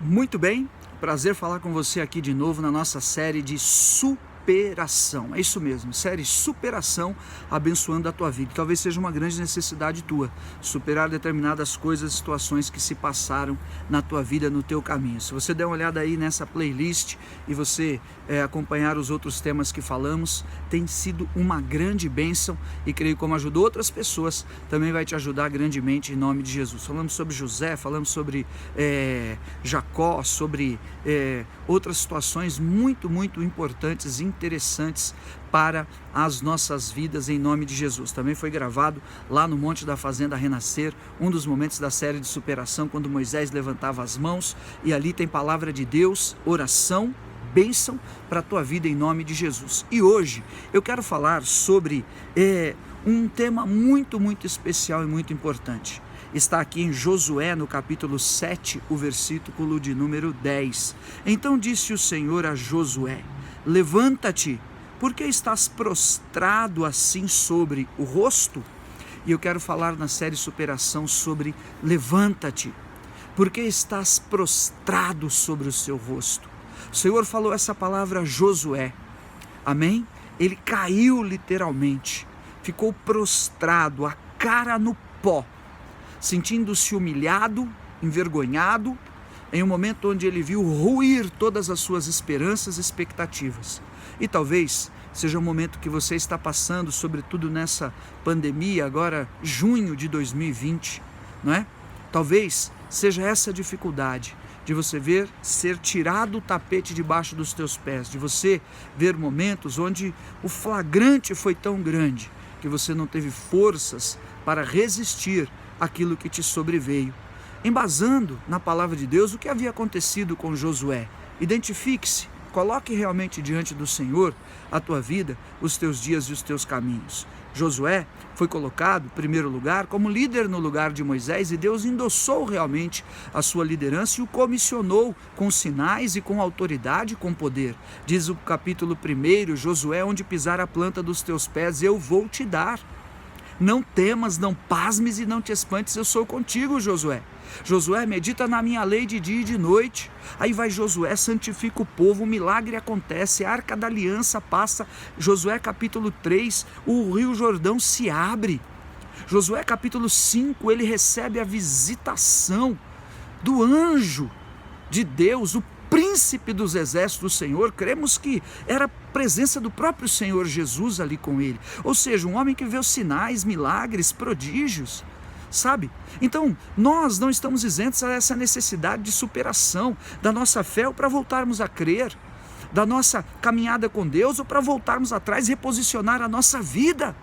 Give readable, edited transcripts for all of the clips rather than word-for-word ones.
Muito bem, prazer falar com você aqui de novo na nossa série de superação. É isso mesmo, série Superação, abençoando a tua vida. Talvez seja uma grande necessidade tua, superar determinadas coisas, situações que se passaram na tua vida, no teu caminho. Se você der uma olhada aí nessa playlist e você acompanhar os outros temas que falamos, tem sido uma grande bênção e creio como ajudou outras pessoas, também vai te ajudar grandemente em nome de Jesus. Falamos sobre José, falamos sobre Jacó, sobre outras situações muito importantes, interessantes para as nossas vidas em nome de Jesus. Também foi gravado lá no Monte da Fazenda Renascer, um dos momentos da série de superação, quando Moisés levantava as mãos, e ali tem palavra de Deus, oração, bênção para a tua vida em nome de Jesus. E hoje eu quero falar sobre um tema muito especial e muito importante. Está aqui em Josué, no capítulo 7, o versículo de número 10. Então disse o Senhor a Josué: levanta-te, porque estás prostrado assim sobre o rosto? E eu quero falar na série Superação sobre levanta-te, porque estás prostrado sobre o seu rosto. O Senhor falou essa palavra a Josué, amém? Ele caiu literalmente, ficou prostrado, a cara no pó, sentindo-se humilhado, envergonhado, em um momento onde ele viu ruir todas as suas esperanças e expectativas. E talvez seja um momento que você está passando, sobretudo nessa pandemia, agora junho de 2020, não é? Talvez seja essa dificuldade de você ver ser tirado o tapete debaixo dos teus pés, de você ver momentos onde o flagrante foi tão grande que você não teve forças para resistir àquilo que te sobreveio. Embasando na palavra de Deus o que havia acontecido com Josué, identifique-se, coloque realmente diante do Senhor a tua vida, os teus dias e os teus caminhos. Josué foi colocado, em primeiro lugar, como líder no lugar de Moisés, e Deus endossou realmente a sua liderança e o comissionou com sinais e com autoridade e com poder. Diz o capítulo 1, Josué: onde pisar a planta dos teus pés, eu vou te dar. Não temas, não pasmes e não te espantes, eu sou contigo, Josué. Josué, medita na minha lei de dia e de noite. Aí vai Josué, santifica o povo, o milagre acontece, a arca da aliança passa. Josué capítulo 3, o rio Jordão se abre. Josué capítulo 5, ele recebe a visitação do anjo de Deus, o príncipe dos exércitos do Senhor. Cremos que era a presença do próprio Senhor Jesus ali com ele, ou seja, um homem que vê os sinais, milagres, prodígios, sabe? Então, nós não estamos isentos a essa necessidade de superação da nossa fé, ou para voltarmos a crer, da nossa caminhada com Deus, ou para voltarmos atrás e reposicionar a nossa vida.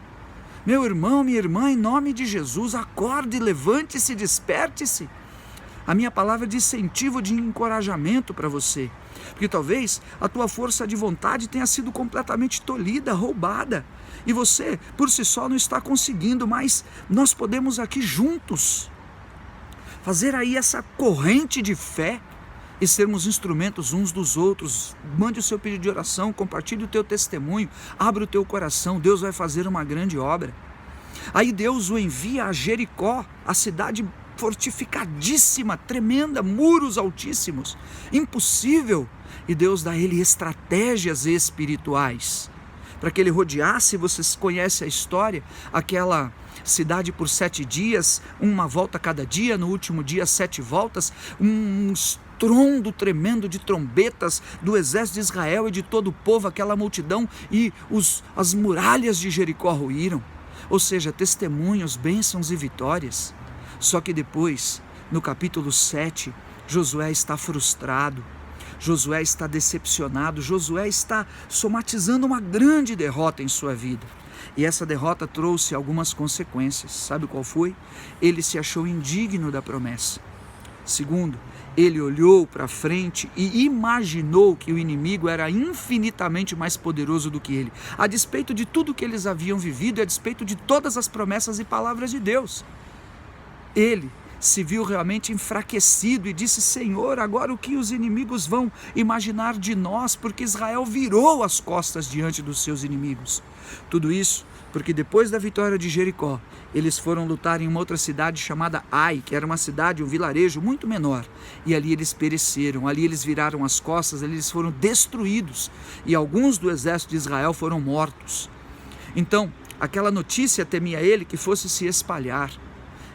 Meu irmão, minha irmã, em nome de Jesus, acorde, levante-se, desperte-se. A minha palavra de incentivo, de encorajamento para você, porque talvez a tua força de vontade tenha sido completamente tolhida, roubada, e você por si só não está conseguindo, mas nós podemos aqui juntos fazer aí essa corrente de fé e sermos instrumentos uns dos outros. Mande o seu pedido de oração, compartilhe o teu testemunho, abra o teu coração, Deus vai fazer uma grande obra. Aí Deus o envia a Jericó, a cidade fortificadíssima, tremenda, muros altíssimos, impossível, e Deus dá a ele estratégias espirituais, para que ele rodeasse. Vocês conhecem a história, aquela cidade por 7 dias, uma volta cada dia, no último dia 7 voltas, um estrondo tremendo de trombetas do exército de Israel e de todo o povo, aquela multidão, e as muralhas de Jericó ruíram, ou seja, testemunhos, bênçãos e vitórias. Só que depois, no capítulo 7, Josué está frustrado, Josué está decepcionado, Josué está somatizando uma grande derrota em sua vida. E essa derrota trouxe algumas consequências. Sabe qual foi? Ele se achou indigno da promessa. Segundo, ele olhou para frente e imaginou que o inimigo era infinitamente mais poderoso do que ele, a despeito de tudo que eles haviam vivido e a despeito de todas as promessas e palavras de Deus. Ele se viu realmente enfraquecido e disse: Senhor, agora o que os inimigos vão imaginar de nós? Porque Israel virou as costas diante dos seus inimigos. Tudo isso porque depois da vitória de Jericó, eles foram lutar em uma outra cidade chamada Ai, que era uma cidade, um vilarejo muito menor. E ali eles pereceram, ali eles viraram as costas, ali eles foram destruídos. E alguns do exército de Israel foram mortos. Então, aquela notícia temia ele que fosse se espalhar.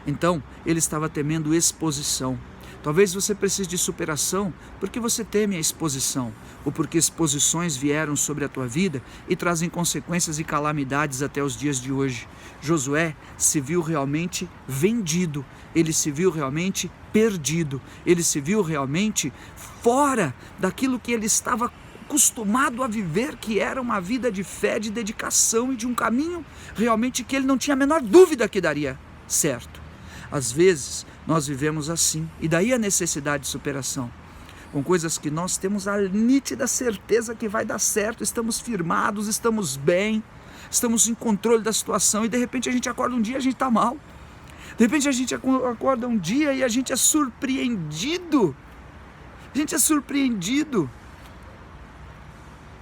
Então, ele estava temendo exposição. Talvez você precise de superação porque você teme a exposição, ou porque exposições vieram sobre a tua vida e trazem consequências e calamidades até os dias de hoje. Josué se viu realmente vendido, ele se viu realmente perdido, ele se viu realmente fora daquilo que ele estava acostumado a viver, que era uma vida de fé, de dedicação e de um caminho realmente que ele não tinha a menor dúvida que daria certo. Às vezes nós vivemos assim, e daí a necessidade de superação, com coisas que nós temos a nítida certeza que vai dar certo, estamos firmados, estamos bem, estamos em controle da situação, e de repente a gente acorda um dia e a gente está mal. De repente a gente acorda um dia e a gente é surpreendido.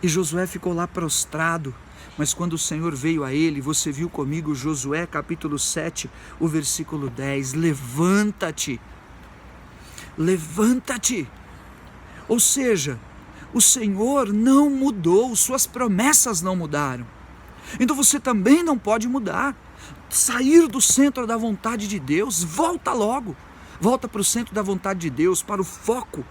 E Josué ficou lá prostrado. Mas quando o Senhor veio a ele, você viu comigo Josué capítulo 7, o versículo 10, levanta-te. Ou seja, o Senhor não mudou, suas promessas não mudaram. Então você também não pode mudar, sair do centro da vontade de Deus. Volta logo, volta para o centro da vontade de Deus, para o foco.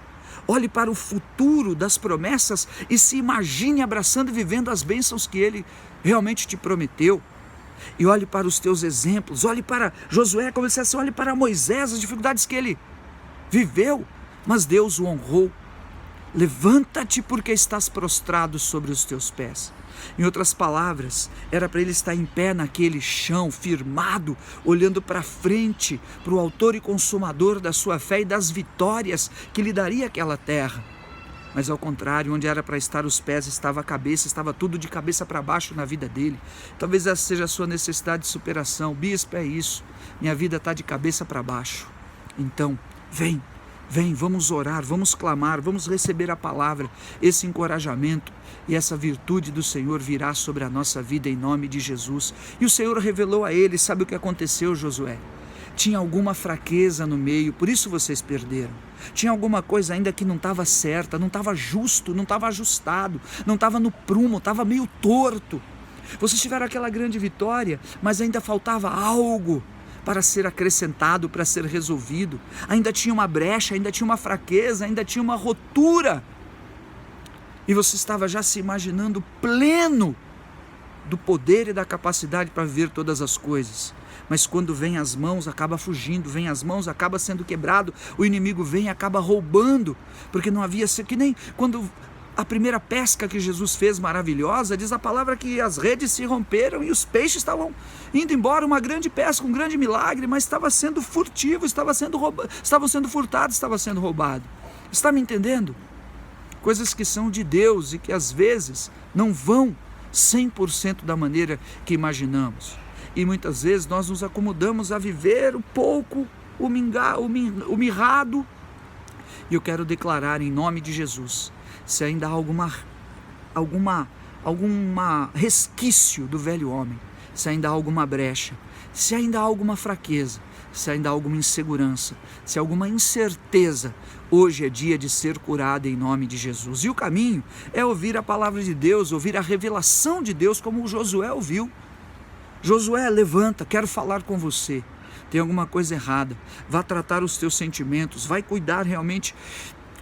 Olhe para o futuro das promessas e se imagine abraçando e vivendo as bênçãos que Ele realmente te prometeu. E olhe para os teus exemplos, olhe para Josué, como se olhe para Moisés, as dificuldades que ele viveu, mas Deus o honrou. Levanta-te porque estás prostrado sobre os teus pés. Em outras palavras, era para ele estar em pé naquele chão, firmado, olhando para frente, para o autor e consumador da sua fé e das vitórias que lhe daria aquela terra. Mas ao contrário, onde era para estar os pés, estava a cabeça, estava tudo de cabeça para baixo na vida dele. Talvez essa seja a sua necessidade de superação. Bispo, é isso, minha vida está de cabeça para baixo. Então, vem, vamos orar, vamos clamar, vamos receber a palavra, esse encorajamento e essa virtude do Senhor virá sobre a nossa vida em nome de Jesus. E o Senhor revelou a ele, sabe o que aconteceu, Josué? Tinha alguma fraqueza no meio, por isso vocês perderam. Tinha alguma coisa ainda que não estava certa, não estava justo, não estava ajustado, não estava no prumo, estava meio torto. Vocês tiveram aquela grande vitória, mas ainda faltava algo para ser acrescentado, para ser resolvido. Ainda tinha uma brecha, ainda tinha uma fraqueza, ainda tinha uma rotura. E você estava já se imaginando pleno do poder e da capacidade para viver todas as coisas. Mas quando vem as mãos, acaba fugindo, vem as mãos, acaba sendo quebrado, o inimigo vem e acaba roubando, porque não havia, que nem quando a primeira pesca que Jesus fez maravilhosa, diz a palavra que as redes se romperam e os peixes estavam indo embora, uma grande pesca, um grande milagre, mas estava sendo furtivo, estavam sendo furtados, estava sendo roubado. Está me entendendo? Coisas que são de Deus e que às vezes não vão 100% da maneira que imaginamos. E muitas vezes nós nos acomodamos a viver um pouco o mirrado. E eu quero declarar em nome de Jesus, se ainda há alguma resquício do velho homem, se ainda há alguma brecha, se ainda há alguma fraqueza, se ainda há alguma insegurança, se há alguma incerteza, hoje é dia de ser curado em nome de Jesus. E o caminho é ouvir a palavra de Deus, ouvir a revelação de Deus, como o Josué ouviu. Josué, levanta, quero falar com você. Tem alguma coisa errada, vá tratar os teus sentimentos, vai cuidar realmente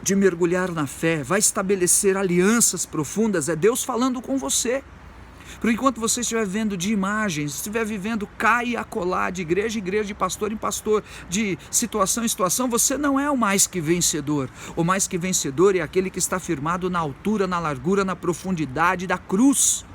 de mergulhar na fé, vai estabelecer alianças profundas, é Deus falando com você. Por enquanto você estiver vivendo de imagens, estiver vivendo cá e acolá, de igreja em igreja, de pastor em pastor, de situação em situação, você não é o mais que vencedor. O mais que vencedor é aquele que está firmado na altura, na largura, na profundidade da cruz.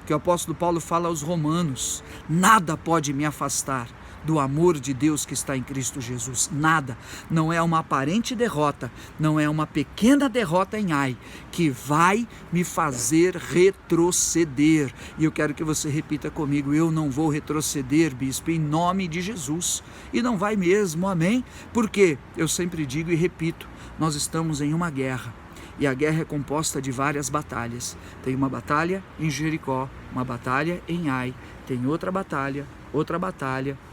Que o apóstolo Paulo fala aos Romanos: nada pode me afastar do amor de Deus que está em Cristo Jesus. Nada. Não é uma aparente derrota, não é uma pequena derrota em Ai, que vai me fazer retroceder. E eu quero que você repita comigo: eu não vou retroceder, bispo, em nome de Jesus. E não vai mesmo, amém? Porque eu sempre digo e repito, nós estamos em uma guerra. E a guerra é composta de várias batalhas. Tem uma batalha em Jericó, uma batalha em Ai, tem outra batalha,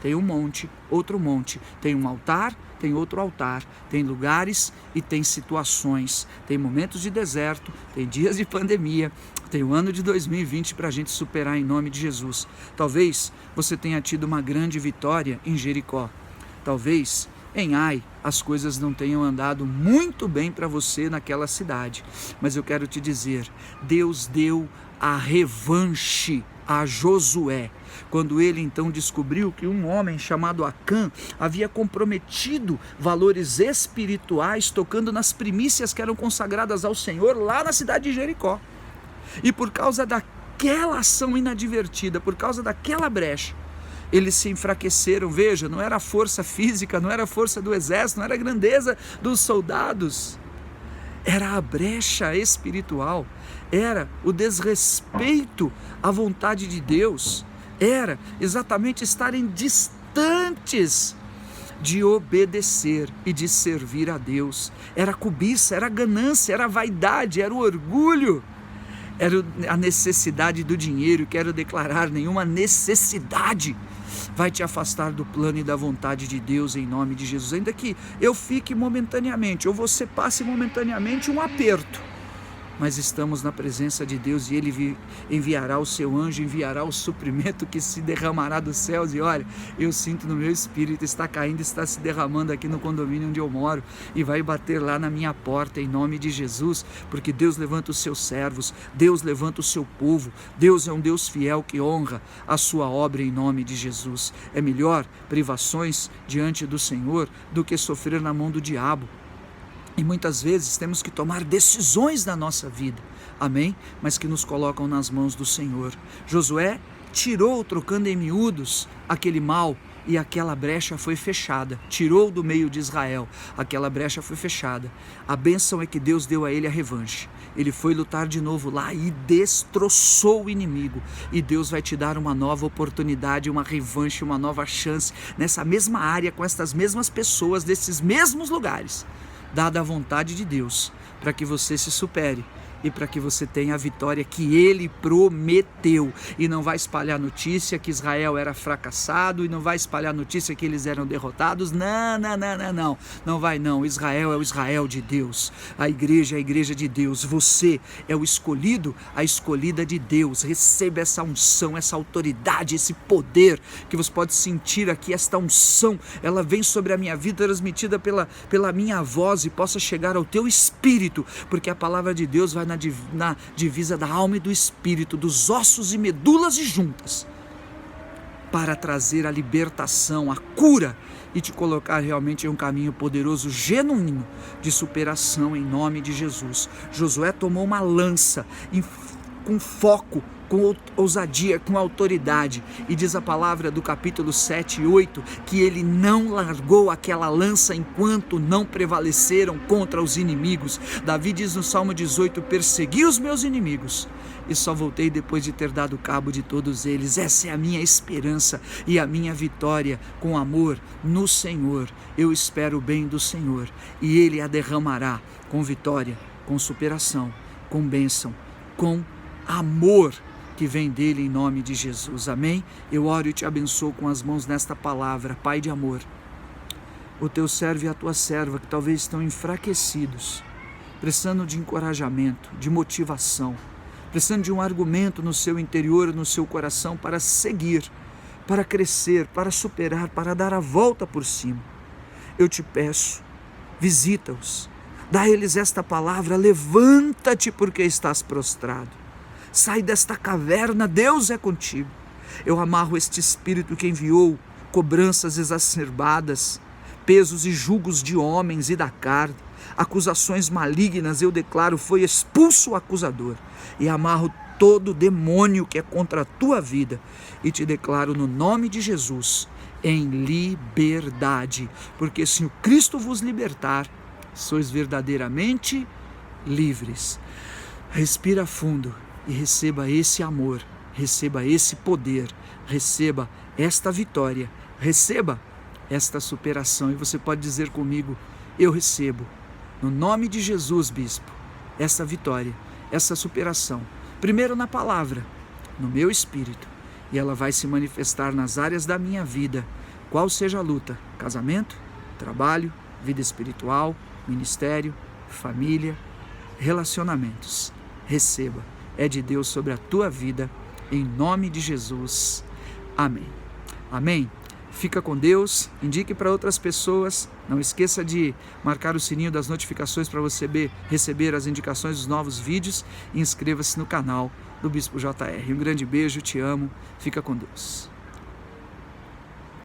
tem um monte, outro monte, tem um altar, tem outro altar, tem lugares e tem situações, tem momentos de deserto, tem dias de pandemia, tem o ano de 2020 para a gente superar em nome de Jesus. Talvez você tenha tido uma grande vitória em Jericó, talvez em Ai as coisas não tenham andado muito bem para você naquela cidade, mas eu quero te dizer, Deus deu a revanche a Josué, quando ele então descobriu que um homem chamado Acã havia comprometido valores espirituais, tocando nas primícias que eram consagradas ao Senhor lá na cidade de Jericó. E por causa daquela ação inadvertida, por causa daquela brecha, eles se enfraqueceram. Veja, não era a força física, não era a força do exército, não era a grandeza dos soldados, era a brecha espiritual, era o desrespeito à vontade de Deus, era exatamente estarem distantes de obedecer e de servir a Deus. Era a cobiça, era a ganância, era a vaidade, era o orgulho, era a necessidade do dinheiro. Quero declarar: nenhuma necessidade vai te afastar do plano e da vontade de Deus em nome de Jesus. Ainda que eu fique momentaneamente, ou você passe momentaneamente um aperto, mas estamos na presença de Deus e Ele enviará o seu anjo, enviará o suprimento que se derramará dos céus. E olha, eu sinto no meu espírito, está caindo, está se derramando aqui no condomínio onde eu moro, e vai bater lá na minha porta em nome de Jesus, porque Deus levanta os seus servos, Deus levanta o seu povo, Deus é um Deus fiel que honra a sua obra em nome de Jesus. É melhor privações diante do Senhor do que sofrer na mão do diabo. E muitas vezes temos que tomar decisões na nossa vida, amém? Mas que nos colocam nas mãos do Senhor. Josué tirou, trocando em miúdos, aquele mal, e aquela brecha foi fechada. Tirou do meio de Israel, aquela brecha foi fechada. A bênção é que Deus deu a ele a revanche. Ele foi lutar de novo lá e destroçou o inimigo. E Deus vai te dar uma nova oportunidade, uma revanche, uma nova chance, nessa mesma área, com essas mesmas pessoas, desses mesmos lugares, dada a vontade de Deus, para que você se supere e para que você tenha a vitória que Ele prometeu. E não vai espalhar notícia que Israel era fracassado, e não vai espalhar notícia que eles eram derrotados. Não vai não. Israel é o Israel de Deus, a igreja é a igreja de Deus, você é o escolhido, a escolhida de Deus. Receba essa unção, essa autoridade, esse poder que você pode sentir aqui. Esta unção, ela vem sobre a minha vida, transmitida pela minha voz, e possa chegar ao teu espírito, porque a palavra de Deus vai na divisa da alma e do espírito, dos ossos e medulas e juntas, para trazer a libertação, a cura, e te colocar realmente em um caminho poderoso, genuíno, de superação em nome de Jesus. Josué tomou uma lança com foco, com ousadia, com autoridade, e diz a palavra do capítulo 7 e 8, que ele não largou aquela lança enquanto não prevaleceram contra os inimigos. Davi diz no Salmo 18, persegui os meus inimigos e só voltei depois de ter dado cabo de todos eles. Essa é a minha esperança e a minha vitória, com amor no Senhor. Eu espero o bem do Senhor, e Ele a derramará com vitória, com superação, com bênção, com amor que vem dele em nome de Jesus, amém? Eu oro e te abençoo com as mãos nesta palavra. Pai de amor, o teu servo e a tua serva que talvez estão enfraquecidos, precisando de encorajamento, de motivação, precisando de um argumento no seu interior, no seu coração, para seguir, para crescer, para superar, para dar a volta por cima. Eu te peço, visita-os, dá a eles esta palavra: levanta-te porque estás prostrado. Sai desta caverna, Deus é contigo. Eu amarro este espírito que enviou cobranças exacerbadas, pesos e julgos de homens e da carne, acusações malignas. Eu declaro: foi expulso o acusador, e amarro todo demônio que é contra a tua vida, e te declaro no nome de Jesus, em liberdade, porque se o Cristo vos libertar, sois verdadeiramente livres. Respira fundo e receba esse amor, receba esse poder, receba esta vitória, receba esta superação. E você pode dizer comigo: eu recebo, no nome de Jesus, bispo, essa vitória, essa superação, primeiro na palavra, no meu espírito, e ela vai se manifestar nas áreas da minha vida, qual seja a luta: casamento, trabalho, vida espiritual, ministério, família, relacionamentos. Receba, é de Deus sobre a tua vida, em nome de Jesus. Amém. Amém. Fica com Deus, indique para outras pessoas, não esqueça de marcar o sininho das notificações para você receber as indicações dos novos vídeos e inscreva-se no canal do Bispo JR. Um grande beijo, te amo, fica com Deus.